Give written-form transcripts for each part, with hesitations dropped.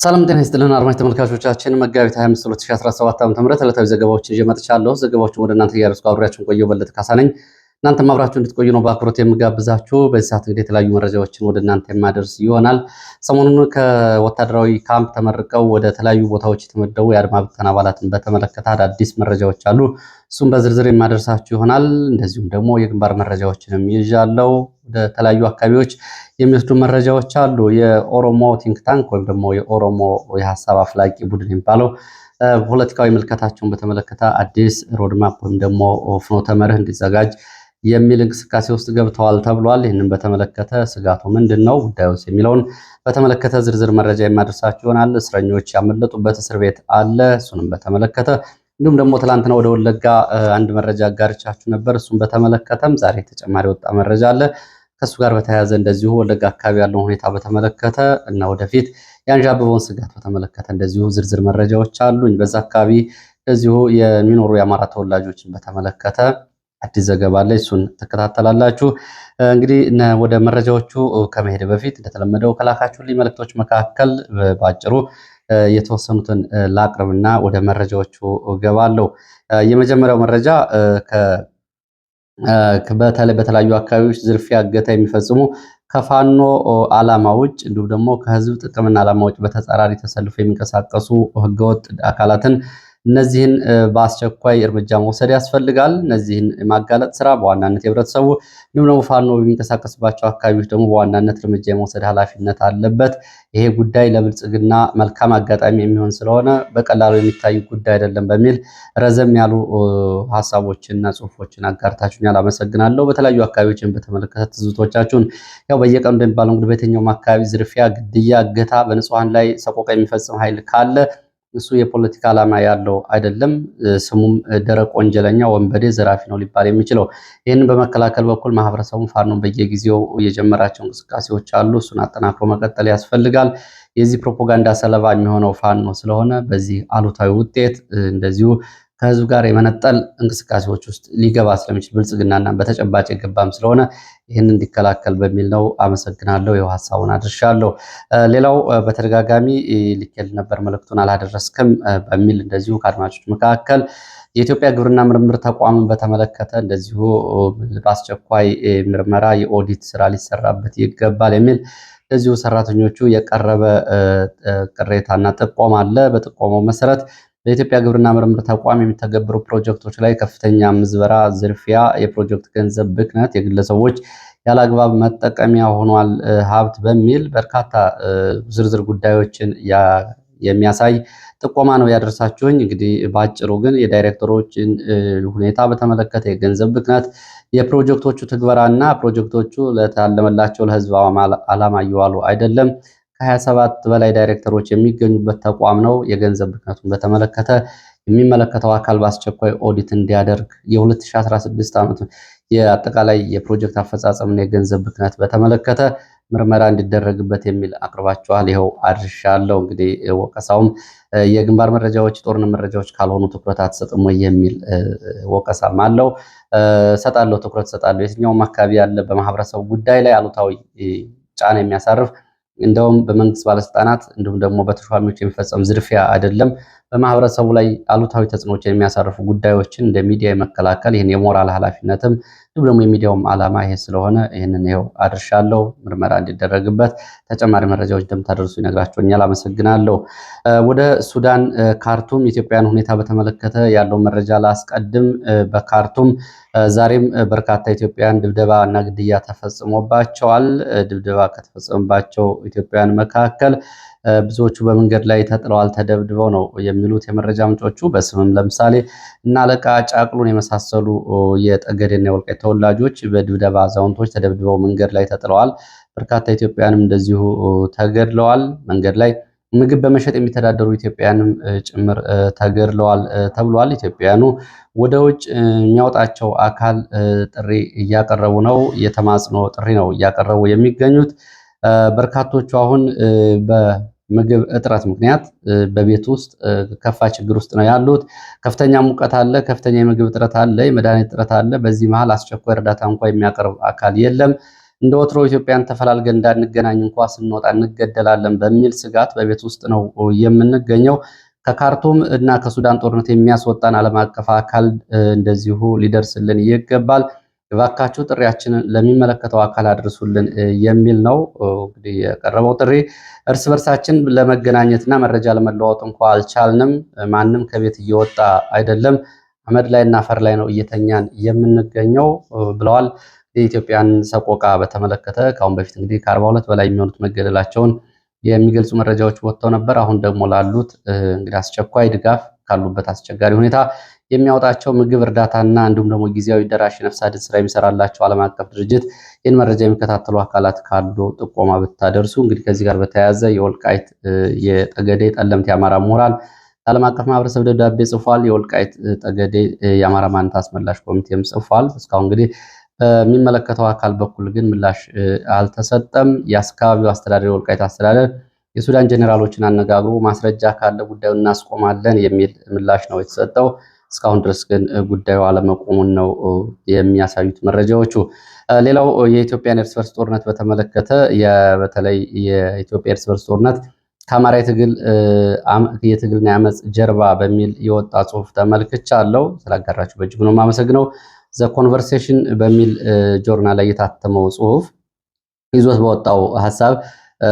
ሰላም ጤና ይስጥልን አድማጭ ተመልካቾቻችን፣ መጋቢት 25 2017 ዓ.ም ዕለታዊ ዘገባዎችን ይዤ መጥቻለሁ። ዘገባዎችን ወደ እናንተ እያደረስኩ አብሬያችሁን ቆየው በለጠ ካሳ ነኝ። እናንተም አብራችሁ እንድትቆዩ ነው በአክብሮት የምጋብዛችሁ። በዚህ ሰዓት እንግዲህ የተለያዩ መረጃዎችን ወደ እናንተ የማደርስ ይሆናል። ሰሞኑን ከወታደራዊ ካምፕ ተመርቀው ወደ ተለያዩ ቦታዎች የተመደቡ የአድማ ብተና አባላትን በተመለከተ አዳዲስ መረጃዎች አሉ። እሱም በዝርዝር የማደርሳችሁ ይሆናል። እንደዚሁም ደግሞ የግንባር መረጃዎችንም ይዣለሁ። ወደ ተለያዩ አካባቢዎች የሚወስዱ መረጃዎች አሉ። የኦሮሞ ቲንክ ታንክ ወይም ደግሞ የኦሮሞ የሀሳብ አፍላቂ ቡድን የሚባለው ፖለቲካዊ ምልከታቸውን በተመለከተ አዲስ ሮድማፕ ወይም ደግሞ ፍኖተ መርህ እንዲዘጋጅ የሚል እንቅስቃሴ ውስጥ ገብተዋል ተብሏል። ይህንን በተመለከተ ስጋቱ ምንድን ነው ጉዳዩስ የሚለውን በተመለከተ ዝርዝር መረጃ የማደርሳችሁ ይሆናል። እስረኞች ያመለጡበት እስር ቤት አለ። እሱንም በተመለከተ እንዲሁም ደግሞ ትላንትና ወደ ወለጋ አንድ መረጃ አጋርቻችሁ ነበር። እሱም በተመለከተም ዛሬ ተጨማሪ ወጣ መረጃ አለ። ከሱ ጋር በተያያዘ እንደዚሁ ወለጋ አካባቢ ያለውን ሁኔታ በተመለከተ እና ወደፊት የአንዣበበውን ስጋት በተመለከተ እንደዚሁ ዝርዝር መረጃዎች አሉኝ። በዛ አካባቢ እንደዚሁ የሚኖሩ የአማራ ተወላጆችን በተመለከተ አዲስ ዘገባ ላይ እሱን ትከታተላላችሁ። እንግዲህ ወደ መረጃዎቹ ከመሄድ በፊት እንደተለመደው ከላካችሁልኝ መልእክቶች መካከል ባጭሩ የተወሰኑትን ላቅርብና ወደ መረጃዎቹ ገባለሁ። የመጀመሪያው መረጃ በተለያዩ አካባቢዎች ዝርፊያ፣ እገታ የሚፈጽሙ ከፋኖ ዓላማ ውጭ እንዲሁም ደግሞ ከህዝብ ጥቅምና ዓላማ ውጭ በተጻራሪ ተሰልፎ የሚንቀሳቀሱ ህገወጥ አካላትን እነዚህን በአስቸኳይ እርምጃ መውሰድ ያስፈልጋል። እነዚህን ማጋለጥ ስራ በዋናነት የህብረተሰቡ እንዲሁም ደግሞ ፋኖ በሚንቀሳቀስባቸው አካባቢዎች ደግሞ በዋናነት እርምጃ የመውሰድ ኃላፊነት አለበት። ይሄ ጉዳይ ለብልጽግና መልካም አጋጣሚ የሚሆን ስለሆነ በቀላሉ የሚታይ ጉዳይ አይደለም በሚል ረዘም ያሉ ሀሳቦችንና ጽሁፎችን አጋርታችሁኛል። አመሰግናለሁ። በተለያዩ አካባቢዎችን በተመለከተ ትዝቶቻችሁን ያው በየቀኑ እንደሚባለው እንግዲህ በየትኛውም አካባቢ ዝርፊያ፣ ግድያ፣ እገታ በንጹሃን ላይ ሰቆቃ የሚፈጽም ኃይል ካለ እሱ የፖለቲካ ዓላማ ያለው አይደለም። ስሙም ደረቅ ወንጀለኛ፣ ወንበዴ፣ ዘራፊ ነው ሊባል የሚችለው። ይህንን በመከላከል በኩል ማህበረሰቡን ፋኖን በየጊዜው የጀመራቸው እንቅስቃሴዎች አሉ። እሱን አጠናክሮ መቀጠል ያስፈልጋል። የዚህ ፕሮፓጋንዳ ሰለባ የሚሆነው ፋኖ ስለሆነ በዚህ አሉታዊ ውጤት እንደዚሁ ከህዝብ ጋር የመነጠል እንቅስቃሴዎች ውስጥ ሊገባ ስለሚችል ብልጽግናና በተጨባጭ የገባም ስለሆነ ይህን እንዲከላከል በሚል ነው። አመሰግናለሁ። ይኸው ሀሳቡን አድርሻለሁ። ሌላው በተደጋጋሚ ልኬል ነበር መልእክቱን አላደረስክም በሚል እንደዚሁ ከአድማጮች መካከል የኢትዮጵያ ግብርና ምርምር ተቋምን በተመለከተ እንደዚሁ በአስቸኳይ ምርመራ የኦዲት ስራ ሊሰራበት ይገባል የሚል እንደዚሁ ሰራተኞቹ የቀረበ ቅሬታና ጥቆማ አለ። በጥቆማው መሰረት በኢትዮጵያ ግብርና ምርምር ተቋም የሚተገበሩ ፕሮጀክቶች ላይ ከፍተኛ ምዝበራ፣ ዝርፊያ፣ የፕሮጀክት ገንዘብ ብክነት፣ የግለሰቦች ያለአግባብ መጠቀሚያ ሆኗል ሀብት በሚል በርካታ ዝርዝር ጉዳዮችን የሚያሳይ ጥቆማ ነው ያደረሳችሁኝ። እንግዲህ በአጭሩ ግን የዳይሬክተሮችን ሁኔታ በተመለከተ የገንዘብ ብክነት፣ የፕሮጀክቶቹ ትግበራና ፕሮጀክቶቹ ለታለመላቸው ለህዝብ ዓላማ እየዋሉ አይደለም። ከ27 በላይ ዳይሬክተሮች የሚገኙበት ተቋም ነው። የገንዘብ ብክነቱን በተመለከተ የሚመለከተው አካል በአስቸኳይ ኦዲት እንዲያደርግ የ2016 ዓመት የአጠቃላይ የፕሮጀክት አፈጻጸምና የገንዘብ ብክነት በተመለከተ ምርመራ እንዲደረግበት የሚል አቅርባችኋል። ይኸው አድርሻለሁ። እንግዲህ ወቀሳውም የግንባር መረጃዎች፣ ጦርነት መረጃዎች ካልሆኑ ትኩረት አትሰጥም ወይ የሚል ወቀሳም አለው። ሰጣለሁ፣ ትኩረት ሰጣለሁ። የትኛውም አካባቢ ያለ በማህበረሰቡ ጉዳይ ላይ አሉታዊ ጫና የሚያሳርፍ እንደውም በመንግስት ባለስልጣናት እንዲሁም ደግሞ በተሿሚዎች የሚፈጸም ዝርፊያ አይደለም፣ በማህበረሰቡ ላይ አሉታዊ ተጽዕኖዎች የሚያሳርፉ ጉዳዮችን እንደ ሚዲያ የመከላከል ይህን የሞራል ኃላፊነትም እንዲሁም ደግሞ የሚዲያውም ዓላማ ይሄ ስለሆነ ይህንን ይኸው አድርሻለሁ። ምርመራ እንዲደረግበት ተጨማሪ መረጃዎች እንደምታደርሱ ይነግራቸውኛል። አመሰግናለሁ። ወደ ሱዳን ካርቱም የኢትዮጵያን ሁኔታ በተመለከተ ያለው መረጃ ላስቀድም። በካርቱም ዛሬም በርካታ ኢትዮጵያውያን ድብደባ እና ግድያ ተፈጽሞባቸዋል። ድብደባ ከተፈጸመባቸው ኢትዮጵያውያን መካከል ብዙዎቹ በመንገድ ላይ ተጥለዋል፣ ተደብድበው ነው የሚሉት የመረጃ ምንጮቹ። በስምም ለምሳሌ እና አለቃ ጫቅሉን የመሳሰሉ የጠገዴና የወልቃይት ተወላጆች በድብደባ አዛውንቶች ተደብድበው መንገድ ላይ ተጥለዋል። በርካታ ኢትዮጵያውያንም እንደዚሁ ተገድለዋል። መንገድ ላይ ምግብ በመሸጥ የሚተዳደሩ ኢትዮጵያውያንም ጭምር ተገድለዋል ተብሏል። ኢትዮጵያውያኑ ወደ ውጭ የሚያወጣቸው አካል ጥሪ እያቀረቡ ነው። የተማጽኖ ጥሪ ነው እያቀረቡ የሚገኙት። በርካቶቹ አሁን በምግብ እጥረት ምክንያት በቤት ውስጥ ከፋ ችግር ውስጥ ነው ያሉት። ከፍተኛ ሙቀት አለ፣ ከፍተኛ የምግብ እጥረት አለ፣ የመድኃኒት እጥረት አለ። በዚህ መሃል አስቸኳይ እርዳታ እንኳ የሚያቀርብ አካል የለም። እንደ ወትሮ ኢትዮጵያን ተፈላልገን እንዳንገናኝ እንኳ ስንወጣ እንገደላለን በሚል ስጋት በቤት ውስጥ ነው የምንገኘው። ከካርቱም እና ከሱዳን ጦርነት የሚያስወጣን ዓለም አቀፍ አካል እንደዚሁ ሊደርስልን ይገባል። እባካችሁ ጥሪያችንን ለሚመለከተው አካል አድርሱልን የሚል ነው እንግዲህ የቀረበው ጥሪ። እርስ በርሳችን ለመገናኘትና መረጃ ለመለዋወጥ እንኳ አልቻልንም። ማንም ከቤት እየወጣ አይደለም። አመድ ላይ እና አፈር ላይ ነው እየተኛን የምንገኘው ብለዋል። የኢትዮጵያን ሰቆቃ በተመለከተ ከአሁን በፊት እንግዲህ ከ42 በላይ የሚሆኑት መገደላቸውን የሚገልጹ መረጃዎች ወጥተው ነበር። አሁን ደግሞ ላሉት እንግዲህ አስቸኳይ ድጋፍ ካሉበት አስቸጋሪ ሁኔታ የሚያወጣቸው ምግብ እርዳታና እንዲሁም ደግሞ ጊዜያዊ ደራሽ ነፍስ አድን ስራ የሚሰራላቸው ዓለም አቀፍ ድርጅት ይህን መረጃ የሚከታተሉ አካላት ካሉ ጥቆማ ብታደርሱ። እንግዲህ ከዚህ ጋር በተያያዘ የወልቃይት የጠገዴ ጠለምት የአማራ ምሁራን ለዓለም አቀፍ ማህበረሰብ ደብዳቤ ጽፏል። የወልቃይት ጠገዴ የአማራ ማንነት አስመላሽ ኮሚቴም ጽፏል። እስካሁን እንግዲህ በሚመለከተው አካል በኩል ግን ምላሽ አልተሰጠም። የአካባቢው አስተዳደር የወልቃይት አስተዳደር የሱዳን ጄኔራሎችን አነጋግሮ ማስረጃ ካለ ጉዳዩን እናስቆማለን የሚል ምላሽ ነው የተሰጠው። እስካሁን ድረስ ግን ጉዳዩ አለመቆሙን ነው የሚያሳዩት መረጃዎቹ። ሌላው የኢትዮጵያን እርስ በርስ ጦርነት በተመለከተ በተለይ የኢትዮጵያ እርስ በርስ ጦርነት ከአማራ የትግልና የአመፅ ጀርባ በሚል የወጣ ጽሁፍ ተመልክቻለሁ። ስላጋራችሁ በእጅጉ ነው የማመሰግነው። ዘ ኮንቨርሴሽን በሚል ጆርናል ላይ የታተመው ጽሁፍ ይዞት በወጣው ሀሳብ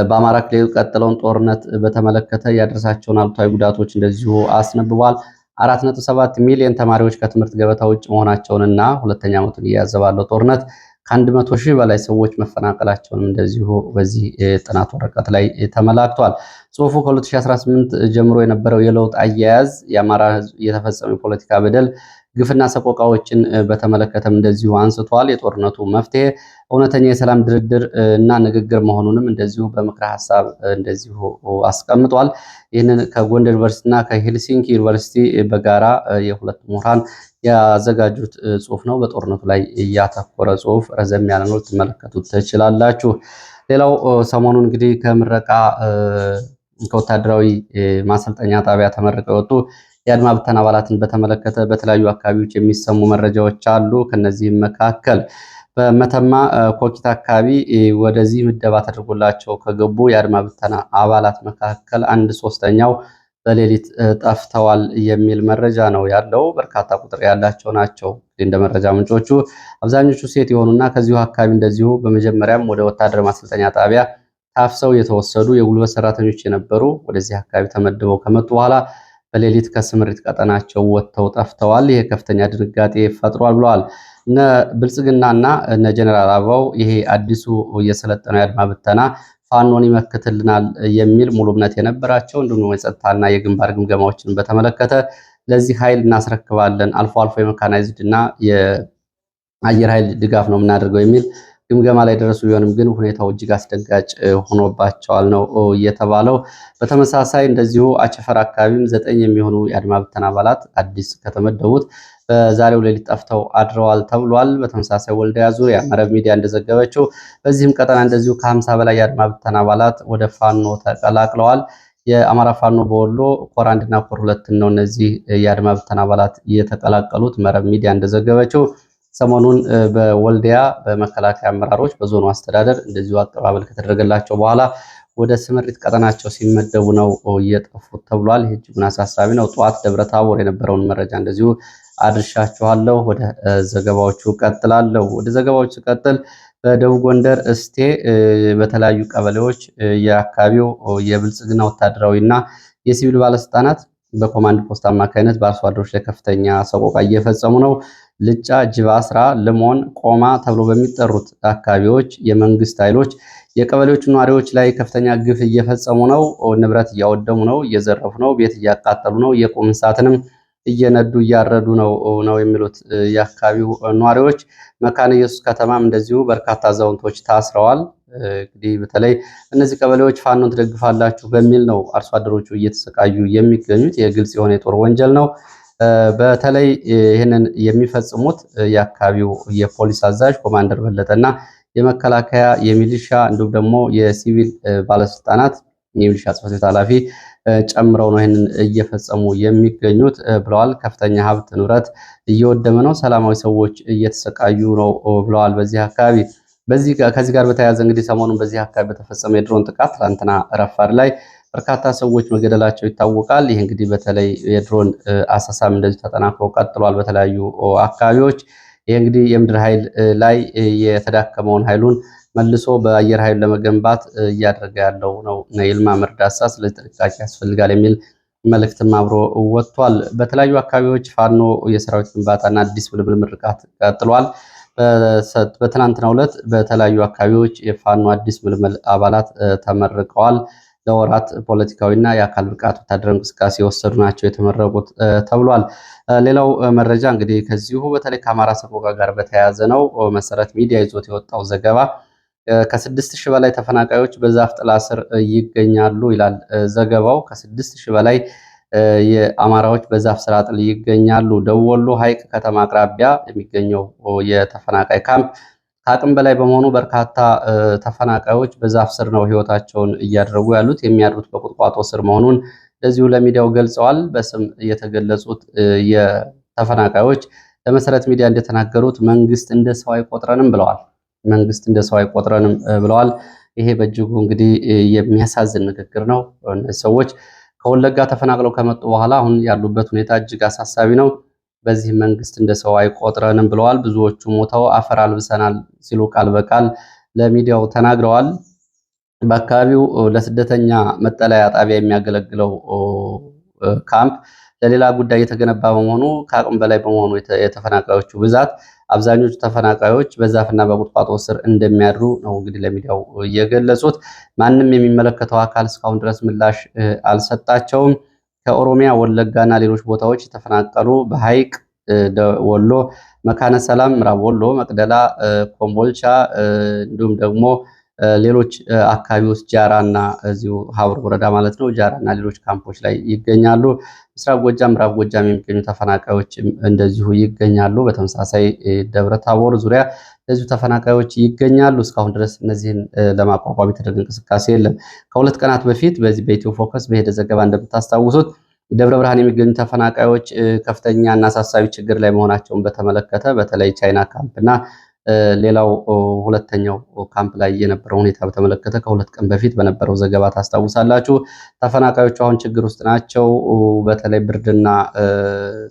በአማራ ክልል ቀጥለውን ጦርነት በተመለከተ ያደረሳቸውን አሉታዊ ጉዳቶች እንደዚሁ አስነብቧል። 4.7 ሚሊዮን ተማሪዎች ከትምህርት ገበታ ውጭ መሆናቸውንና ሁለተኛ ዓመቱን እየያዘ ባለው ጦርነት ከ100 ሺህ በላይ ሰዎች መፈናቀላቸውንም እንደዚሁ በዚህ ጥናት ወረቀት ላይ ተመላክቷል። ጽሁፉ ከ2018 ጀምሮ የነበረው የለውጥ አያያዝ የአማራ ሕዝብ የተፈጸመ የፖለቲካ በደል ግፍና ሰቆቃዎችን በተመለከተም እንደዚሁ አንስቷል። የጦርነቱ መፍትሄ እውነተኛ የሰላም ድርድር እና ንግግር መሆኑንም እንደዚሁ በምክረ ሀሳብ እንደዚሁ አስቀምጧል። ይህንን ከጎንደር ዩኒቨርሲቲ እና ከሄልሲንኪ ዩኒቨርሲቲ በጋራ የሁለት ምሁራን ያዘጋጁት ጽሁፍ ነው። በጦርነቱ ላይ እያተኮረ ጽሁፍ ረዘም ያለ ነው፣ ልትመለከቱት ትችላላችሁ። ሌላው ሰሞኑን እንግዲህ ከምረቃ ከወታደራዊ ማሰልጠኛ ጣቢያ ተመርቀው የወጡ የአድማ ብተና አባላትን በተመለከተ በተለያዩ አካባቢዎች የሚሰሙ መረጃዎች አሉ። ከነዚህም መካከል በመተማ ኮኪት አካባቢ ወደዚህ ምደባ ተደርጎላቸው ከገቡ የአድማ ብተና አባላት መካከል 1/3ኛው በሌሊት ጠፍተዋል የሚል መረጃ ነው ያለው። በርካታ ቁጥር ያላቸው ናቸው። እንደ መረጃ ምንጮቹ አብዛኞቹ ሴት የሆኑና ከዚሁ አካባቢ እንደዚሁ በመጀመሪያም ወደ ወታደር ማሰልጠኛ ጣቢያ ታፍሰው የተወሰዱ የጉልበት ሰራተኞች የነበሩ ወደዚህ አካባቢ ተመድበው ከመጡ በኋላ በሌሊት ከስምሪት ቀጠናቸው ወጥተው ጠፍተዋል። ይሄ ከፍተኛ ድንጋጤ ፈጥሯል ብለዋል። እነ ብልጽግናና እነ ጀነራል አበባው ይሄ አዲሱ የሰለጠነው የአድማ ብተና ፋኖን ይመክትልናል የሚል ሙሉ እምነት የነበራቸው እንዲሁም የጸጥታና የግንባር ግምገማዎችን በተመለከተ ለዚህ ኃይል እናስረክባለን፣ አልፎ አልፎ የመካናይዝድ እና የአየር ኃይል ድጋፍ ነው የምናደርገው የሚል ግምገማ ላይ ደረሱ። ቢሆንም ግን ሁኔታው እጅግ አስደንጋጭ ሆኖባቸዋል ነው የተባለው። በተመሳሳይ እንደዚሁ አቸፈር አካባቢም 9 የሚሆኑ የአድማ ብተና አባላት አዲስ ከተመደቡት በዛሬው ሌሊት ጠፍተው አድረዋል ተብሏል። በተመሳሳይ ወልዲያ ዙሪያ መረብ ሚዲያ እንደዘገበችው በዚህም ቀጠና እንደዚሁ ከ50 በላይ የአድማ ብተና አባላት ወደ ፋኖ ተቀላቅለዋል። የአማራ ፋኖ በወሎ ኮር 1 እና ኮር 2 ነው እነዚህ የአድማ ብተና አባላት የተቀላቀሉት። መረብ ሚዲያ እንደዘገበችው ሰሞኑን በወልዲያ በመከላከያ አመራሮች በዞኑ አስተዳደር እንደዚሁ አቀባበል ከተደረገላቸው በኋላ ወደ ስምሪት ቀጠናቸው ሲመደቡ ነው እየጠፉት ተብሏል። ይህ እጅጉን አሳሳቢ ነው። ጠዋት ደብረ ታቦር የነበረውን መረጃ እንደዚሁ አድርሻችኋለሁ። ወደ ዘገባዎቹ ቀጥላለሁ። ወደ ዘገባዎቹ ቀጥል። በደቡብ ጎንደር እስቴ በተለያዩ ቀበሌዎች የአካባቢው የብልጽግና ወታደራዊና የሲቪል ባለስልጣናት በኮማንድ ፖስት አማካኝነት በአርሶ አደሮች ላይ ከፍተኛ ሰቆቃ እየፈጸሙ ነው። ልጫ፣ ጅባስራ፣ ልሞን፣ ቆማ ተብሎ በሚጠሩት አካባቢዎች የመንግስት ኃይሎች የቀበሌዎቹ ነዋሪዎች ላይ ከፍተኛ ግፍ እየፈጸሙ ነው። ንብረት እያወደሙ ነው፣ እየዘረፉ ነው፣ ቤት እያቃጠሉ ነው፣ የቁም እንስሳትንም እየነዱ እያረዱ ነው የሚሉት የአካባቢው ነዋሪዎች። መካነ ኢየሱስ ከተማም እንደዚሁ በርካታ አዛውንቶች ታስረዋል። እንግዲህ በተለይ እነዚህ ቀበሌዎች ፋኖን ትደግፋላችሁ በሚል ነው አርሶ አደሮቹ እየተሰቃዩ የሚገኙት። የግልጽ የሆነ የጦር ወንጀል ነው። በተለይ ይህንን የሚፈጽሙት የአካባቢው የፖሊስ አዛዥ ኮማንደር በለጠና የመከላከያ የሚሊሻ እንዲሁም ደግሞ የሲቪል ባለስልጣናት የሚሊሻ ጽሕፈት ቤት ኃላፊ ጨምረው ነው ይህንን እየፈጸሙ የሚገኙት ብለዋል። ከፍተኛ ሀብት ንብረት እየወደመ ነው፣ ሰላማዊ ሰዎች እየተሰቃዩ ነው ብለዋል። በዚህ አካባቢ ከዚህ ጋር በተያያዘ እንግዲህ ሰሞኑን በዚህ አካባቢ በተፈጸመ የድሮን ጥቃት ትላንትና ረፋድ ላይ በርካታ ሰዎች መገደላቸው ይታወቃል። ይህ እንግዲህ በተለይ የድሮን አሰሳም እንደዚህ ተጠናክሮ ቀጥሏል በተለያዩ አካባቢዎች። ይህ እንግዲህ የምድር ኃይል ላይ የተዳከመውን ኃይሉን መልሶ በአየር ኃይል ለመገንባት እያደረገ ያለው ነው ይልማ መርዳሳ። ስለዚህ ጥንቃቄ ያስፈልጋል የሚል መልእክትም አብሮ ወጥቷል። በተለያዩ አካባቢዎች ፋኖ የሰራዊት ግንባታና አዲስ ምልምል ምርቃት ቀጥሏል። በትናንትናው ዕለት በተለያዩ አካባቢዎች የፋኖ አዲስ ምልምል አባላት ተመርቀዋል። ለወራት ፖለቲካዊና የአካል ብቃት ወታደራዊ እንቅስቃሴ የወሰዱ ናቸው የተመረቁት ተብሏል። ሌላው መረጃ እንግዲህ ከዚሁ በተለይ ከአማራ ሰቆቃ ጋር በተያያዘ ነው። መሰረት ሚዲያ ይዞት የወጣው ዘገባ ከ6000 በላይ ተፈናቃዮች በዛፍ ጥላ ስር ይገኛሉ ይላል ዘገባው። ከ6000 በላይ የአማራዎች በዛፍ ስር ጥላ ይገኛሉ። ደቡብ ወሎ ሐይቅ ከተማ አቅራቢያ የሚገኘው የተፈናቃይ ካምፕ ከአቅም በላይ በመሆኑ በርካታ ተፈናቃዮች በዛፍ ስር ነው ህይወታቸውን እያደረጉ ያሉት። የሚያድሩት በቁጥቋጦ ስር መሆኑን ለዚሁ ለሚዲያው ገልጸዋል። በስም የተገለጹት የተፈናቃዮች ለመሰረት ሚዲያ እንደተናገሩት መንግስት እንደ ሰው አይቆጥረንም ብለዋል። መንግስት እንደ ሰው አይቆጥረንም ብለዋል። ይሄ በእጅጉ እንግዲህ የሚያሳዝን ንግግር ነው። እነዚህ ሰዎች ከወለጋ ተፈናቅለው ከመጡ በኋላ አሁን ያሉበት ሁኔታ እጅግ አሳሳቢ ነው። በዚህ መንግስት እንደ ሰው አይቆጥረንም ብለዋል። ብዙዎቹ ሞተው አፈር አልብሰናል ሲሉ ቃል በቃል ለሚዲያው ተናግረዋል። በአካባቢው ለስደተኛ መጠለያ ጣቢያ የሚያገለግለው ካምፕ ለሌላ ጉዳይ የተገነባ በመሆኑ ከአቅም በላይ በመሆኑ የተፈናቃዮቹ ብዛት አብዛኞቹ ተፈናቃዮች በዛፍና በቁጥቋጦ ስር እንደሚያድሩ ነው እንግዲህ ለሚዲያው እየገለጹት። ማንም የሚመለከተው አካል እስካሁን ድረስ ምላሽ አልሰጣቸውም። ከኦሮሚያ ወለጋና ሌሎች ቦታዎች የተፈናቀሉ በሐይቅ ወሎ፣ መካነ ሰላም፣ ምዕራብ ወሎ፣ መቅደላ፣ ኮምቦልቻ እንዲሁም ደግሞ ሌሎች አካባቢዎች ጃራና እዚሁ ሀብር ወረዳ ማለት ነው ጃራና ሌሎች ካምፖች ላይ ይገኛሉ። ምስራቅ ጎጃም፣ ምዕራብ ጎጃም የሚገኙ ተፈናቃዮች እንደዚሁ ይገኛሉ። በተመሳሳይ ደብረ ታቦር ዙሪያ እንደዚሁ ተፈናቃዮች ይገኛሉ። እስካሁን ድረስ እነዚህን ለማቋቋም የተደረገ እንቅስቃሴ የለም። ከሁለት ቀናት በፊት በዚህ በኢትዮ ፎከስ በሄደ ዘገባ እንደምታስታውሱት ደብረ ብርሃን የሚገኙ ተፈናቃዮች ከፍተኛ እና አሳሳቢ ችግር ላይ መሆናቸውን በተመለከተ በተለይ ቻይና ካምፕና ሌላው ሁለተኛው ካምፕ ላይ የነበረው ሁኔታ በተመለከተ ከሁለት ቀን በፊት በነበረው ዘገባ ታስታውሳላችሁ። ተፈናቃዮቹ አሁን ችግር ውስጥ ናቸው። በተለይ ብርድና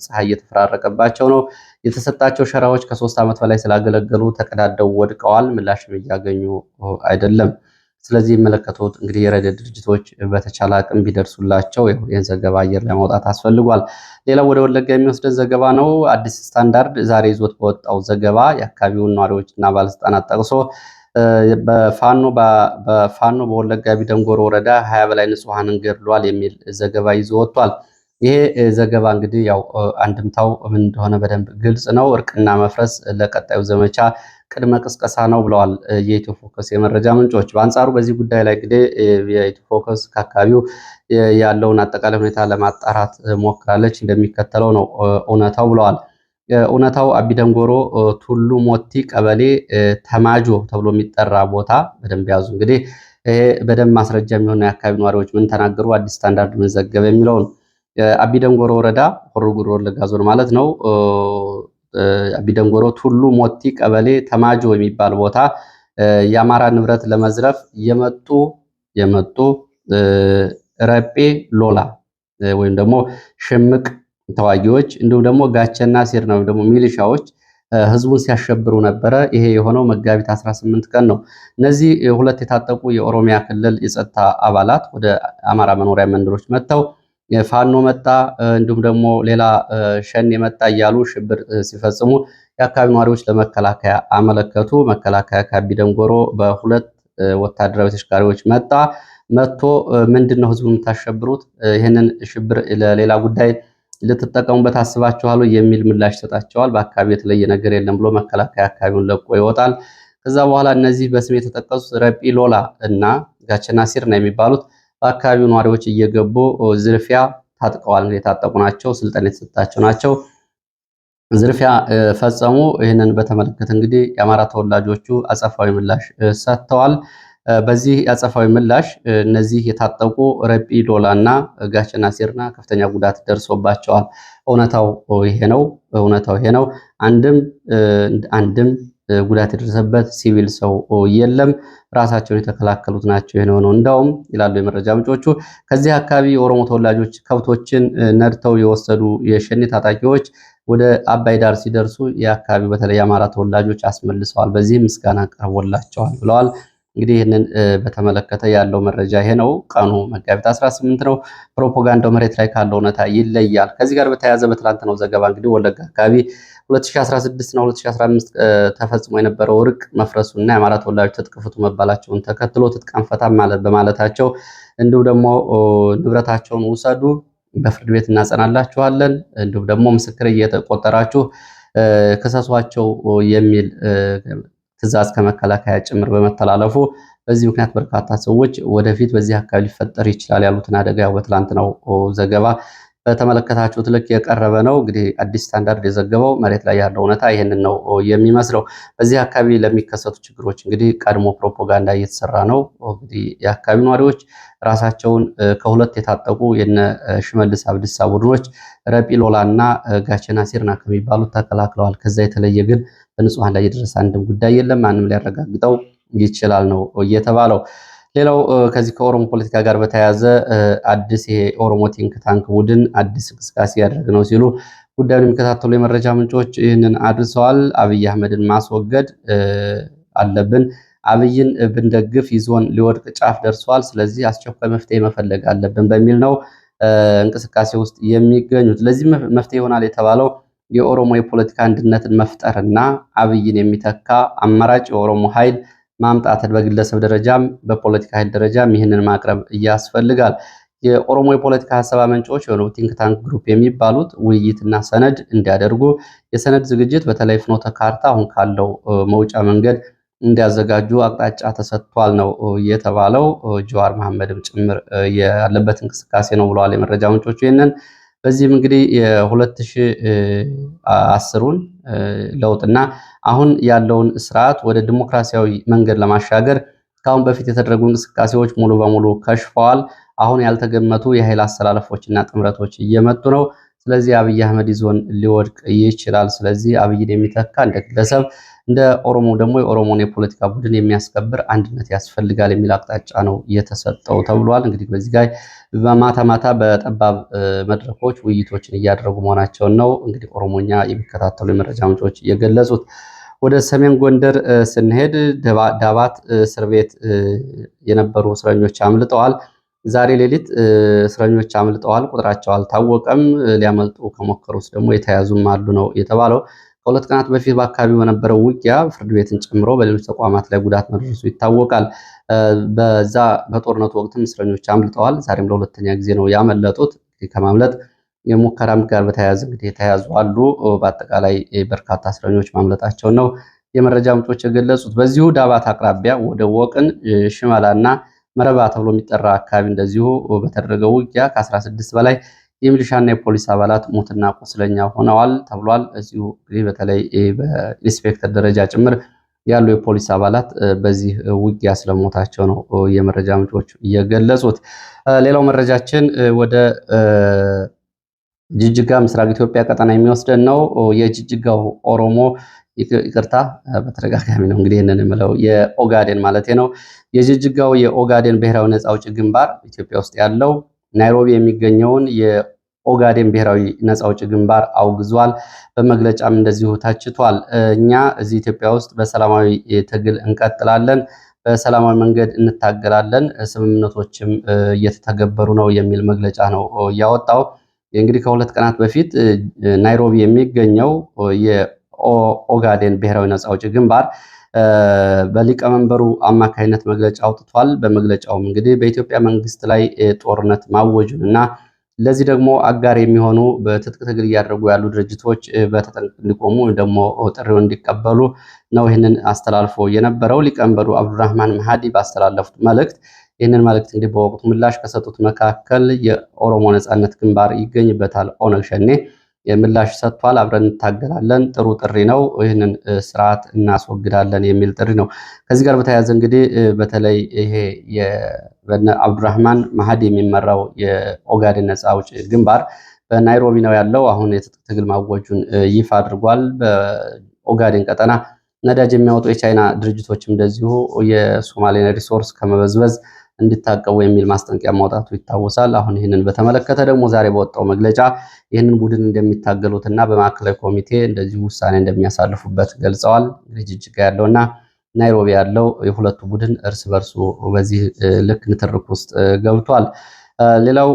ፀሐይ እየተፈራረቀባቸው ነው። የተሰጣቸው ሸራዎች ከ3 ዓመት በላይ ስላገለገሉ ተቀዳደው ወድቀዋል። ምላሽም እያገኙ አይደለም። ስለዚህ የሚመለከቱት እንግዲህ የረድኤት ድርጅቶች በተቻለ አቅም ቢደርሱላቸው ይህን ዘገባ አየር ላይ ማውጣት አስፈልጓል። ሌላው ወደ ወለጋ የሚወስደን ዘገባ ነው። አዲስ ስታንዳርድ ዛሬ ይዞት በወጣው ዘገባ የአካባቢውን ነዋሪዎችና ባለስልጣናት ጠቅሶ በፋኖ በወለጋ ቢደንጎሮ ወረዳ 20 በላይ ንጹሐንን ገድሏል የሚል ዘገባ ይዞ ወጥቷል። ይሄ ዘገባ እንግዲህ ያው አንድምታው ምን እንደሆነ በደንብ ግልጽ ነው። እርቅና መፍረስ ለቀጣዩ ዘመቻ ቅድመ ቅስቀሳ ነው ብለዋል የኢትዮ ፎከስ የመረጃ ምንጮች። በአንጻሩ በዚህ ጉዳይ ላይ እንግዲህ የኢትዮ ፎከስ ከአካባቢው ያለውን አጠቃላይ ሁኔታ ለማጣራት ሞክራለች። እንደሚከተለው ነው እውነታው ብለዋል። እውነታው አቢደንጎሮ ቱሉ ሞቲ ቀበሌ ተማጆ ተብሎ የሚጠራ ቦታ በደንብ ያዙ። እንግዲህ ይሄ በደንብ ማስረጃ የሚሆነው የአካባቢ ነዋሪዎች ምን ተናገሩ፣ አዲስ ስታንዳርድ ምን ዘገበ የሚለው ነው። አቢደንጎሮ ወረዳ ሆሮ ጉዱሩ ወለጋ ዞን ማለት ነው። አቢደንጎሮ ቱሉ ሞቲ ቀበሌ ተማጆ የሚባል ቦታ የአማራ ንብረት ለመዝረፍ የመጡ ረጴ ሎላ ወይም ደግሞ ሽምቅ ተዋጊዎች እንዲሁም ደግሞ ጋቸና ሲርና ወይም ደግሞ ሚሊሻዎች ህዝቡን ሲያሸብሩ ነበረ። ይሄ የሆነው መጋቢት 18 ቀን ነው። እነዚህ ሁለት የታጠቁ የኦሮሚያ ክልል የጸጥታ አባላት ወደ አማራ መኖሪያ መንደሮች መጥተው ፋኖ መጣ እንዲሁም ደግሞ ሌላ ሸኔ መጣ እያሉ ሽብር ሲፈጽሙ የአካባቢ ነዋሪዎች ለመከላከያ አመለከቱ። መከላከያ ከአቢደንጎሮ በሁለት ወታደራዊ ተሽከርካሪዎች መጥቶ ምንድነው ህዝቡን የምታሸብሩት? ይህንን ሽብር ለሌላ ጉዳይ ልትጠቀሙበት አስባችኋል የሚል ምላሽ ይሰጣቸዋል። በአካባቢው የተለየ ነገር የለም ብሎ መከላከያ አካባቢውን ለቆ ይወጣል። ከዛ በኋላ እነዚህ በስም የተጠቀሱት ረጲ ሎላ እና ጋቸና ሲርና የሚባሉት በአካባቢው ነዋሪዎች እየገቡ ዝርፊያ ታጥቀዋል። የታጠቁ ናቸው፣ ስልጠና የተሰጣቸው ናቸው። ዝርፊያ ፈጸሙ። ይህንን በተመለከተ እንግዲህ የአማራ ተወላጆቹ አጸፋዊ ምላሽ ሰጥተዋል። በዚህ አጸፋዊ ምላሽ እነዚህ የታጠቁ ረጲ ሎላ እና ጋቸና ሲርና ከፍተኛ ጉዳት ደርሶባቸዋል። እውነታው ይሄ ነው። አንድም ጉዳት የደረሰበት ሲቪል ሰው የለም። ራሳቸውን የተከላከሉት ናቸው የሆነው። እንዳውም ይላሉ የመረጃ ምንጮቹ ከዚህ አካባቢ የኦሮሞ ተወላጆች ከብቶችን ነድተው የወሰዱ የሸኔ ታጣቂዎች ወደ አባይ ዳር ሲደርሱ የአካባቢው በተለይ የአማራ ተወላጆች አስመልሰዋል። በዚህ ምስጋና ቀርቦላቸዋል ብለዋል። እንግዲህ ይህንን በተመለከተ ያለው መረጃ ይሄ ነው። ቀኑ መጋቢት 18 ነው። ፕሮፓጋንዳው መሬት ላይ ካለው እውነታ ይለያል። ከዚህ ጋር በተያያዘ በትላንትናው ዘገባ እንግዲህ ወለጋ አካባቢ 2016 እና 2015 ተፈጽሞ የነበረው እርቅ መፍረሱና የአማራ ተወላጆች ትጥቅ ፍቱ መባላቸውን ተከትሎ ትጥቅ አንፈታም በማለታቸው እንዲሁም ደግሞ ንብረታቸውን ውሰዱ፣ በፍርድ ቤት እናጸናላችኋለን፣ እንዲሁም ደግሞ ምስክር እየተቆጠራችሁ ክሰሷቸው የሚል ትዕዛዝ ከመከላከያ ጭምር በመተላለፉ በዚህ ምክንያት በርካታ ሰዎች ወደፊት በዚህ አካባቢ ሊፈጠር ይችላል ያሉትን አደጋ በትላንትናው ዘገባ በተመለከታችሁት ልክ የቀረበ ነው። እንግዲህ አዲስ ስታንዳርድ የዘገበው መሬት ላይ ያለው እውነታ ይህንን ነው የሚመስለው። በዚህ አካባቢ ለሚከሰቱ ችግሮች እንግዲህ ቀድሞ ፕሮፓጋንዳ እየተሰራ ነው። እንግዲህ የአካባቢ ነዋሪዎች ራሳቸውን ከሁለት የታጠቁ የነ ሽመልስ አብዲሳ ቡድኖች ረጲሎላ እና ጋቸና ሲርና ከሚባሉት ተከላክለዋል። ከዛ የተለየ ግን በንጹሐን ላይ የደረሰ አንድም ጉዳይ የለም። ማንም ሊያረጋግጠው ይችላል ነው እየተባለው። ሌላው ከዚህ ከኦሮሞ ፖለቲካ ጋር በተያያዘ አዲስ ይሄ ኦሮሞ ቲንክ ታንክ ቡድን አዲስ እንቅስቃሴ ያደርግ ነው ሲሉ ጉዳዩን የሚከታተሉ የመረጃ ምንጮች ይህንን አድርሰዋል። አብይ አህመድን ማስወገድ አለብን፣ አብይን ብንደግፍ ይዞን ሊወድቅ ጫፍ ደርሷል፣ ስለዚህ አስቸኳይ መፍትሄ መፈለግ አለብን በሚል ነው እንቅስቃሴ ውስጥ የሚገኙት። ለዚህ መፍትሄ ይሆናል የተባለው የኦሮሞ የፖለቲካ አንድነትን መፍጠርና አብይን የሚተካ አማራጭ የኦሮሞ ኃይል ማምጣትን በግለሰብ ደረጃም በፖለቲካ ኃይል ደረጃም ይህንን ማቅረብ ያስፈልጋል። የኦሮሞ የፖለቲካ ሀሳብ አመንጮች የሆኑ ቲንክ ታንክ ግሩፕ የሚባሉት ውይይትና ሰነድ እንዲያደርጉ የሰነድ ዝግጅት በተለይ ፍኖተ ካርታ አሁን ካለው መውጫ መንገድ እንዲያዘጋጁ አቅጣጫ ተሰጥቷል ነው የተባለው። ጀዋር መሐመድም ጭምር ያለበት እንቅስቃሴ ነው ብለዋል የመረጃ ምንጮቹ ይህንን። በዚህም እንግዲህ የ2010ን ለውጥና አሁን ያለውን ስርዓት ወደ ዲሞክራሲያዊ መንገድ ለማሻገር ከአሁን በፊት የተደረጉ እንቅስቃሴዎች ሙሉ በሙሉ ከሽፈዋል። አሁን ያልተገመቱ የኃይል አሰላለፎችና ጥምረቶች እየመጡ ነው። ስለዚህ አብይ አህመድ ይዞን ሊወድቅ ይችላል። ስለዚህ አብይን የሚተካ እንደ ግለሰብ እንደ ኦሮሞ ደግሞ የኦሮሞን የፖለቲካ ቡድን የሚያስከብር አንድነት ያስፈልጋል የሚል አቅጣጫ ነው የተሰጠው ተብሏል። እንግዲህ በዚህ ጋር በማታ ማታ በጠባብ መድረኮች ውይይቶችን እያደረጉ መሆናቸውን ነው እንግዲህ ኦሮሞኛ የሚከታተሉ የመረጃ ምንጮች እየገለጹት። ወደ ሰሜን ጎንደር ስንሄድ ዳባት እስር ቤት የነበሩ እስረኞች አምልጠዋል። ዛሬ ሌሊት እስረኞች አምልጠዋል። ቁጥራቸው አልታወቀም። ሊያመልጡ ከሞከሩት ደግሞ የተያዙም አሉ ነው የተባለው። ከሁለት ቀናት በፊት በአካባቢው በነበረው ውጊያ ፍርድ ቤትን ጨምሮ በሌሎች ተቋማት ላይ ጉዳት መድረሱ ይታወቃል። በዛ በጦርነቱ ወቅትም እስረኞች አምልጠዋል። ዛሬም ለሁለተኛ ጊዜ ነው ያመለጡት። ከማምለጥ የሙከራም ጋር በተያያዘ እንግዲህ የተያዙ አሉ። በአጠቃላይ በርካታ እስረኞች ማምለጣቸውን ነው የመረጃ ምንጮች የገለጹት። በዚሁ ዳባት አቅራቢያ ወደ ወቅን ሽመላና መረባ ተብሎ የሚጠራ አካባቢ እንደዚሁ በተደረገው ውጊያ ከ16 በላይ የሚሊሻና የፖሊስ አባላት ሞትና ቁስለኛ ሆነዋል ተብሏል። እዚሁ እንግዲህ በተለይ በኢንስፔክተር ደረጃ ጭምር ያሉ የፖሊስ አባላት በዚህ ውጊያ ስለሞታቸው ነው የመረጃ ምንጮች እየገለጹት። ሌላው መረጃችን ወደ ጅጅጋ ምስራቅ ኢትዮጵያ ቀጠና የሚወስደን ነው። የጅጅጋው ኦሮሞ ይቅርታ በተደጋጋሚ ነው እንግዲህ ይህንን የምለው የኦጋዴን ማለት ነው። የጅጅጋው የኦጋዴን ብሔራዊ ነፃ አውጪ ግንባር ኢትዮጵያ ውስጥ ያለው ናይሮቢ የሚገኘውን የኦጋዴን ብሔራዊ ነፃ አውጪ ግንባር አውግዟል። በመግለጫም እንደዚሁ ተችቷል። እኛ እዚህ ኢትዮጵያ ውስጥ በሰላማዊ ትግል እንቀጥላለን፣ በሰላማዊ መንገድ እንታገላለን፣ ስምምነቶችም እየተተገበሩ ነው የሚል መግለጫ ነው ያወጣው። እንግዲህ ከሁለት ቀናት በፊት ናይሮቢ የሚገኘው የኦጋዴን ብሔራዊ ነፃ አውጪ ግንባር በሊቀመንበሩ አማካይነት መግለጫ አውጥቷል። በመግለጫውም እንግዲህ በኢትዮጵያ መንግስት ላይ ጦርነት ማወጁን እና ለዚህ ደግሞ አጋር የሚሆኑ በትጥቅ ትግል እያደረጉ ያሉ ድርጅቶች በተጠንቀቅ እንዲቆሙ ወይም ደግሞ ጥሪውን እንዲቀበሉ ነው ይህንን አስተላልፎ የነበረው። ሊቀመንበሩ አብዱራህማን መሃዲ ባስተላለፉት መልእክት ይህንን መልእክት እንግዲህ በወቅቱ ምላሽ ከሰጡት መካከል የኦሮሞ ነፃነት ግንባር ይገኝበታል። ኦነግ ሸኔ ምላሽ ሰጥቷል። አብረን እንታገላለን፣ ጥሩ ጥሪ ነው፣ ይህንን ስርዓት እናስወግዳለን የሚል ጥሪ ነው። ከዚህ ጋር በተያያዘ እንግዲህ በተለይ ይሄ በነ አብዱራህማን ማሃዲ የሚመራው የኦጋዴን ነፃ አውጪ ግንባር በናይሮቢ ነው ያለው። አሁን የትጥቅ ትግል ማወጁን ይፋ አድርጓል። በኦጋዴን ቀጠና ነዳጅ የሚያወጡ የቻይና ድርጅቶችም እንደዚሁ የሶማሌን ሪሶርስ ከመበዝበዝ እንዲታቀቡ የሚል ማስጠንቀቂያ ማውጣቱ ይታወሳል። አሁን ይህንን በተመለከተ ደግሞ ዛሬ በወጣው መግለጫ ይህንን ቡድን እንደሚታገሉትና በማዕከላዊ ኮሚቴ እንደዚሁ ውሳኔ እንደሚያሳልፉበት ገልጸዋል። እንግዲህ ጅጅጋ ያለውና ናይሮቢ ያለው የሁለቱ ቡድን እርስ በርሱ በዚህ ልክ ንትርክ ውስጥ ገብቷል። ሌላው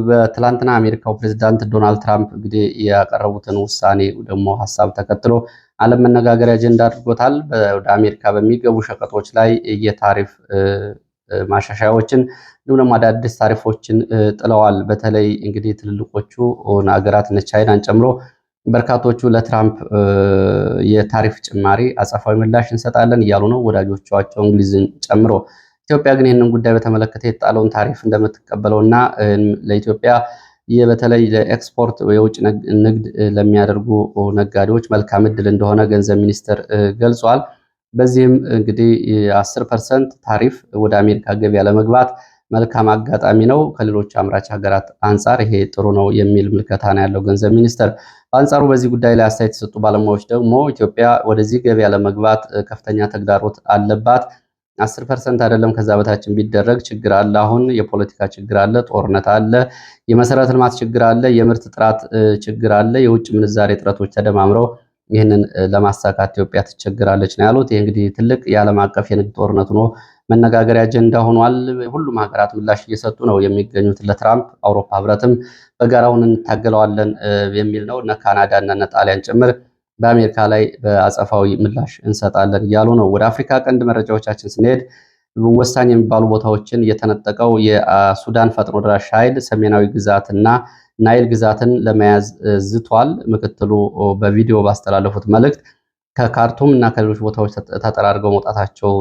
በትላንትና አሜሪካው ፕሬዚዳንት ዶናልድ ትራምፕ እንግዲህ ያቀረቡትን ውሳኔ ደግሞ ሀሳብ ተከትሎ ዓለም መነጋገሪያ አጀንዳ አድርጎታል። ወደ አሜሪካ በሚገቡ ሸቀጦች ላይ የታሪፍ ማሻሻያዎችን እንዲሁም ደግሞ አዳዲስ ታሪፎችን ጥለዋል። በተለይ እንግዲህ ትልልቆቹ ሀገራት እነ ቻይናን ጨምሮ በርካቶቹ ለትራምፕ የታሪፍ ጭማሪ አጸፋዊ ምላሽ እንሰጣለን እያሉ ነው፣ ወዳጆቻቸው እንግሊዝን ጨምሮ። ኢትዮጵያ ግን ይህንን ጉዳይ በተመለከተ የጣለውን ታሪፍ እንደምትቀበለውና ለኢትዮጵያ በተለይ ለኤክስፖርት የውጭ ንግድ ለሚያደርጉ ነጋዴዎች መልካም እድል እንደሆነ ገንዘብ ሚኒስቴር ገልጿል። በዚህም እንግዲህ 10% ታሪፍ ወደ አሜሪካ ገበያ ለመግባት መልካም አጋጣሚ ነው። ከሌሎች አምራች ሀገራት አንጻር ይሄ ጥሩ ነው የሚል ምልከታ ነው ያለው ገንዘብ ሚኒስቴር። በአንጻሩ በዚህ ጉዳይ ላይ አስተያየት የሰጡ ባለሙያዎች ደግሞ ኢትዮጵያ ወደዚህ ገበያ ለመግባት ከፍተኛ ተግዳሮት አለባት። 10% አይደለም ከዛ በታችን ቢደረግ ችግር አለ። አሁን የፖለቲካ ችግር አለ፣ ጦርነት አለ፣ የመሰረተ ልማት ችግር አለ፣ የምርት ጥራት ችግር አለ። የውጭ ምንዛሬ እጥረቶች ተደማምረው ይህንን ለማሳካት ኢትዮጵያ ትቸግራለች ነው ያሉት። ይህ እንግዲህ ትልቅ የዓለም አቀፍ የንግድ ጦርነት ሆኖ መነጋገሪያ አጀንዳ ሆኗል። ሁሉም ሀገራት ምላሽ እየሰጡ ነው የሚገኙት ለትራምፕ። አውሮፓ ህብረትም በጋራውን እንታገለዋለን የሚል ነው። እነ ካናዳ እና እነ ጣሊያን ጭምር በአሜሪካ ላይ በአጸፋዊ ምላሽ እንሰጣለን እያሉ ነው። ወደ አፍሪካ ቀንድ መረጃዎቻችን ስንሄድ ወሳኝ የሚባሉ ቦታዎችን የተነጠቀው የሱዳን ፈጥኖ ደራሽ ኃይል ሰሜናዊ ግዛትና ናይል ግዛትን ለመያዝ ዝቷል። ምክትሉ በቪዲዮ ባስተላለፉት መልእክት ከካርቱም እና ከሌሎች ቦታዎች ተጠራርገው መውጣታቸው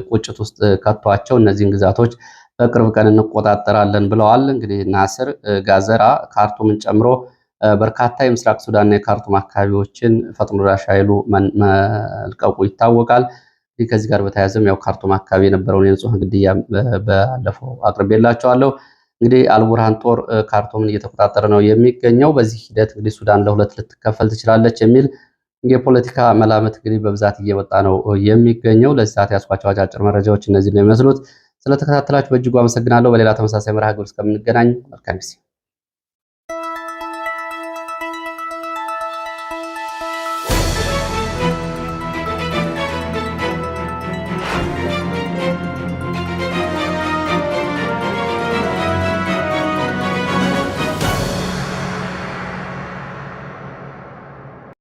ቁጭት ውስጥ ከቷቸው እነዚህን ግዛቶች በቅርብ ቀን እንቆጣጠራለን ብለዋል። እንግዲህ ናስር፣ ጋዘራ፣ ካርቱምን ጨምሮ በርካታ የምስራቅ ሱዳንና የካርቱም አካባቢዎችን ፈጥኖ ደራሽ ኃይሉ መልቀቁ ይታወቃል። ከዚህ ጋር በተያያዘም ያው ካርቱም አካባቢ የነበረውን የንጹሐን ግድያ ባለፈው አቅርቤላቸዋለሁ። እንግዲህ አልቡርሃን ጦር ካርቱምን እየተቆጣጠረ ነው የሚገኘው። በዚህ ሂደት እንግዲህ ሱዳን ለሁለት ልትከፈል ትችላለች የሚል የፖለቲካ መላምት እንግዲህ በብዛት እየወጣ ነው የሚገኘው። ለዚህ ሰዓት ያስኳቸው አጫጭር መረጃዎች እነዚህ ነው የሚመስሉት። ስለተከታተላችሁ በእጅጉ አመሰግናለሁ። በሌላ ተመሳሳይ መርሃ ግብር እስከምንገናኝ መልካም ጊዜ